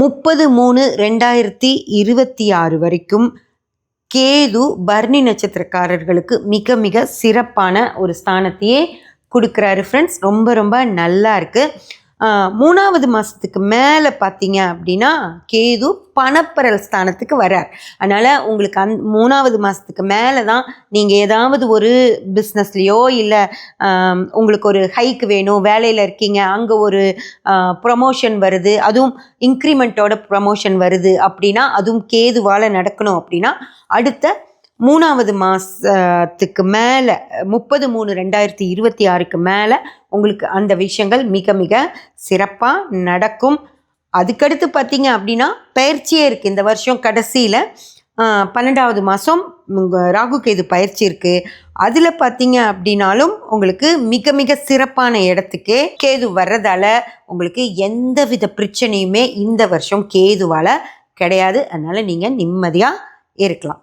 30/3/2026 வரைக்கும் கேது பரணி நட்சத்திரக்காரர்களுக்கு மிக மிக சிறப்பான ஒரு ஸ்தானத்தையே கொடுக்குறாரு ஃப்ரெண்ட்ஸ். ரொம்ப ரொம்ப நல்லா இருக்குது. 3வது மாதத்துக்கு மேலே பார்த்தீங்க அப்படின்னா கேது பணப்பரல் ஸ்தானத்துக்கு வரார். அதனால் உங்களுக்கு 3வது மாதத்துக்கு மேலே தான் நீங்கள் ஏதாவது ஒரு பிஸ்னஸ்லேயோ இல்லை உங்களுக்கு ஒரு ஹைக் வேணும், வேலையில் இருக்கீங்க, அங்கே ஒரு ப்ரமோஷன் வருது, அதுவும் இன்க்ரிமெண்ட்டோட ப்ரமோஷன் வருது அப்படின்னா, அதுவும் கேதுவால் நடக்கணும் அப்படின்னா அடுத்த 3வது மாதத்துக்கு மேலே 30/3/2026 மேலே உங்களுக்கு அந்த விஷயங்கள் மிக மிக சிறப்பாக நடக்கும். அதுக்கடுத்து பார்த்தீங்க அப்படின்னா பயிற்சியே இருக்குது. இந்த வருஷம் கடைசியில் 12வது மாதம் ராகு கேது பயிற்சி இருக்குது. அதில் பார்த்தீங்க அப்படின்னாலும் உங்களுக்கு மிக மிக சிறப்பான இடத்துக்கே கேது வர்றதால உங்களுக்கு எந்த வித பிரச்சனையுமே இந்த வருஷம் கேதுவால் கிடையாது. அதனால் நீங்கள் நிம்மதியாக இருக்கலாம்.